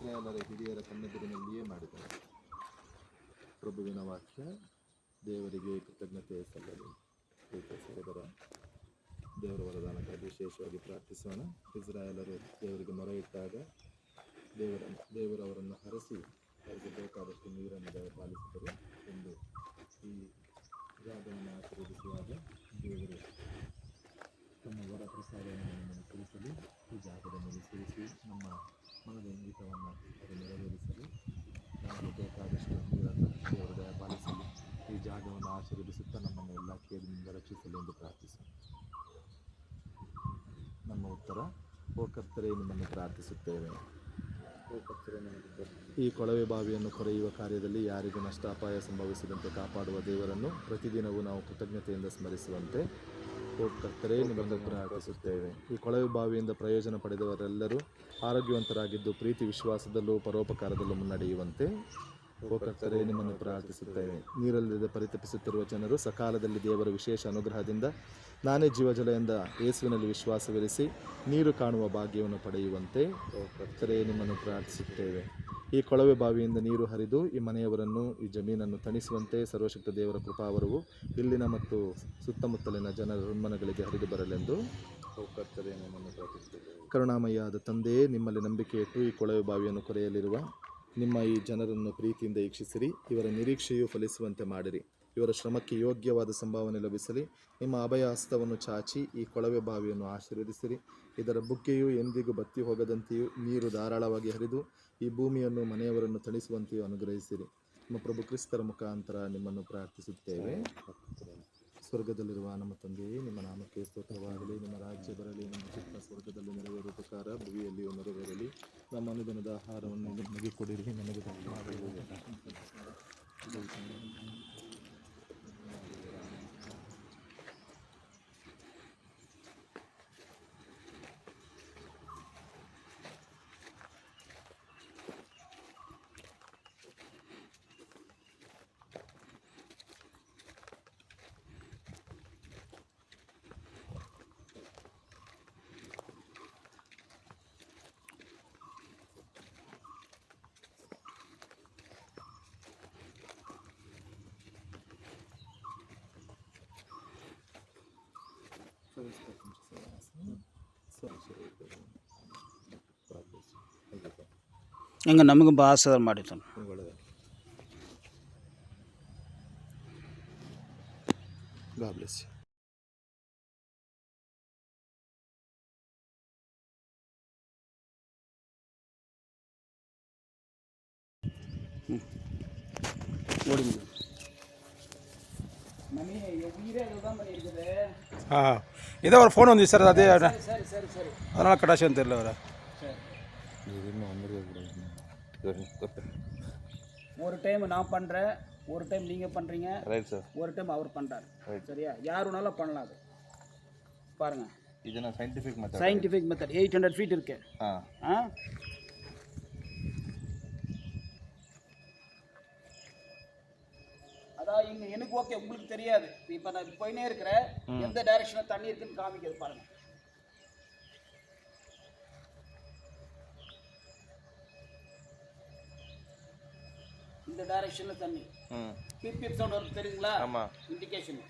ಇಸ್ರಾಯೇಲರ ಹಿರಿಯರ ಕಣ್ಣೆದುರಿನಲ್ಲಿಯೇ ಮಾಡಿದರು. ಪ್ರಭುವಿನ ವಾಕ್ಯ. ದೇವರಿಗೆ ಕೃತಜ್ಞತೆ ಸಲ್ಲಲಿ. ಸಹೋದರ, ದೇವರ ವರದಾನಕ್ಕಾಗಿ ವಿಶೇಷವಾಗಿ ಪ್ರಾರ್ಥಿಸೋಣ. ಇಸ್ರಾಯೇಲರು ದೇವರಿಗೆ ಮೊರೆ ಇಟ್ಟಾಗ ದೇವರು ಅವರನ್ನು ಹರಸಿ ಅವರಿಗೆ ಬೇಕಾದಷ್ಟು ನೀರನ್ನು ದಯಪಾಲಿಸಿದರು ಎಂದು ಈ ಜಾಗವನ್ನು ಆಶೀರ್ವದಿಸುವಾಗ ದೇವರು ತಮ್ಮ ವರ ಪ್ರಸಾದವನ್ನು ನಮ್ಮನ್ನು ತಿಳಿಸಲು ಈ ಜಾಗದ ಮೇಲೆ ಸೇರಿಸಿ ನಮ್ಮ ಮನದ ಇಂಗಿತವನ್ನು ಅದು ನೆರವೇರಿಸಲು ನಮಗೆ ಬೇಕಾದಷ್ಟು ನೀರನ್ನು ದೇವರು ದಯಪಾಲಿಸಲು ಈ ಜಾಗವನ್ನು ಆಶೀರ್ವದಿಸುತ್ತಾ ನಮ್ಮನ್ನು ಎಲ್ಲ ಕೇಳಿನಿಂದ ರಕ್ಷಿಸಲು ಎಂದು ಪ್ರಾರ್ಥಿಸೋಣ. ನಮ್ಮ ಉತ್ತರ: ಓ ಕರ್ತರೇ, ನಿಮ್ಮನ್ನು ಪ್ರಾರ್ಥಿಸುತ್ತೇವೆ. ಈ ಕೊಳವೆ ಬಾವಿಯನ್ನು ಕೊರೆಯುವ ಕಾರ್ಯದಲ್ಲಿ ಯಾರಿಗೂ ನಷ್ಟ ಅಪಾಯ ಸಂಭವಿಸದಂತೆ ಕಾಪಾಡುವ ದೇವರನ್ನು ಪ್ರತಿದಿನವೂ ನಾವು ಕೃತಜ್ಞತೆಯಿಂದ ಸ್ಮರಿಸುವಂತೆ ಓ ಕರ್ತರೇ, ನಿಮ್ಮನ್ನು ಪ್ರಾರ್ಥಿಸುತ್ತೇವೆ. ಈ ಕೊಳವೆ ಬಾವಿಯಿಂದ ಪ್ರಯೋಜನ ಪಡೆದವರೆಲ್ಲರೂ ಆರೋಗ್ಯವಂತರಾಗಿದ್ದು ಪ್ರೀತಿ ವಿಶ್ವಾಸದಲ್ಲೂ ಪರೋಪಕಾರದಲ್ಲೂ ಮುನ್ನಡೆಯುವಂತೆ ಓ ಕರ್ತರೇ, ನಿಮ್ಮನ್ನು ಪ್ರಾರ್ಥಿಸುತ್ತೇವೆ. ನೀರಲ್ಲದೆ ಪರಿತಪಿಸುತ್ತಿರುವ ಜನರು ಸಕಾಲದಲ್ಲಿ ದೇವರ ವಿಶೇಷ ಅನುಗ್ರಹದಿಂದ ನಾನೇ ಜೀವಜಲ ಎಂದ ಯೇಸುವಿನಲ್ಲಿ ವಿಶ್ವಾಸವಿರಿಸಿ ನೀರು ಕಾಣುವ ಭಾಗ್ಯವನ್ನು ಪಡೆಯುವಂತೆ ಓ ಕರ್ತರೇ, ನಿಮ್ಮನ್ನು ಪ್ರಾರ್ಥಿಸುತ್ತೇವೆ. ಈ ಕೊಳವೆ ಬಾವಿಯಿಂದ ನೀರು ಹರಿದು ಈ ಮನೆಯವರನ್ನು ಈ ಜಮೀನನ್ನು ತಣಿಸುವಂತೆ ಸರ್ವಶಕ್ತ ದೇವರ ಕೃಪಾವರವು ಇಲ್ಲಿನ ಮತ್ತು ಸುತ್ತಮುತ್ತಲಿನ ಜನರ ಹೃನ್ಮನಗಳಿಗೆ ಹರಿದು ಬರಲೆಂದು ಓ ಕರ್ತರೇ, ನಿಮ್ಮನ್ನು ಪ್ರಾರ್ಥಿಸುತ್ತೇವೆ. ಕರುಣಾಮಯ್ಯಾದ ತಂದೆಯೇ, ನಿಮ್ಮಲ್ಲಿ ನಂಬಿಕೆ ಇಟ್ಟು ಈ ಕೊಳವೆ ಬಾವಿಯನ್ನು ಕೊರೆಯಲಿರುವ ನಿಮ್ಮ ಈ ಜನರನ್ನು ಪ್ರೀತಿಯಿಂದ ಈಕ್ಷಿಸಿರಿ. ಇವರ ನಿರೀಕ್ಷೆಯು ಫಲಿಸುವಂತೆ ಮಾಡಿರಿ. ಇವರ ಶ್ರಮಕ್ಕೆ ಯೋಗ್ಯವಾದ ಸಂಭಾವನೆ ಲಭಿಸಲಿ. ನಿಮ್ಮ ಅಭಯ ಹಸ್ತವನ್ನು ಚಾಚಿ ಈ ಕೊಳವೆ ಬಾವಿಯನ್ನು ಆಶೀರ್ವದಿಸಿರಿ. ಇದರ ಬುಗ್ಗೆಯು ಎಂದಿಗೂ ಬತ್ತಿ ಹೋಗದಂತೆಯೂ ನೀರು ಧಾರಾಳವಾಗಿ ಹರಿದು ಈ ಭೂಮಿಯನ್ನು ಮನೆಯವರನ್ನು ತಣಿಸುವಂತೆಯೂ ಅನುಗ್ರಹಿಸಿರಿ. ನಮ್ಮ ಪ್ರಭು ಕ್ರಿಸ್ತರ ಮುಖಾಂತರ ನಿಮ್ಮನ್ನು ಪ್ರಾರ್ಥಿಸುತ್ತೇವೆ. ಸ್ವರ್ಗದಲ್ಲಿರುವ ನಮ್ಮ ತಂದೆಯೇ, ನಿಮ್ಮ ನಾಮಕ್ಕೆ ಸ್ತೋತ್ರವಾಗಲಿ. ನಿಮ್ಮ ರಾಜ್ಯ ಬರಲಿ. ನಿಮ್ಮ ಚಿತ್ತ ಸ್ವರ್ಗದಲ್ಲಿ ನೆರವೇರುವ ಪ್ರಕಾರ ಭೂಮಿಯಲ್ಲಿಯೂ ನೆರವೇರಲಿ. ನಮ್ಮ ಅನುದಿನದ ಆಹಾರವನ್ನು ನಮಗೆ ಕೊಡಿರಿ. ನಮಗೆ ಹಂಗೆ ನಮಗೆ ಭಾಳ ಮಾಡಿದ್ದಾನೆ. God bless you. ಹಾಂ, ಇದೇ ಅವ್ರ ಫೋನ್ ಒಂದು ಸರ್, ಅದೇ அதனால் கடாஷன் தெரியல வர. ஒரு டைம் நான் பண்ணுறேன், ஒரு டைம் நீங்கள் பண்ணுறீங்க, ரைட் சார். ஒரு டைம் அவர் பண்ணுறாரு. சரியா? யாருனாலும் பண்ணலாம். அது பாருங்கள், இது நான் சயின்டிஃபிக் மெத்தட் 800 ஃபீட் இருக்கு. அதான் இங்கே எனக்கு ஓகே, உங்களுக்கு தெரியாது. இப்போ நான் போயினே இருக்கிறேன், எந்த டைரக்ஷனில் தண்ணி இருக்குன்னு காமிக்கிறது பாருங்கள். இந்த டைரக்ஷனில் தண்ணி பிப் பிப் சவுண்ட் வருது தெரியுங்களா? ஆமாம், இண்டிகேஷன்.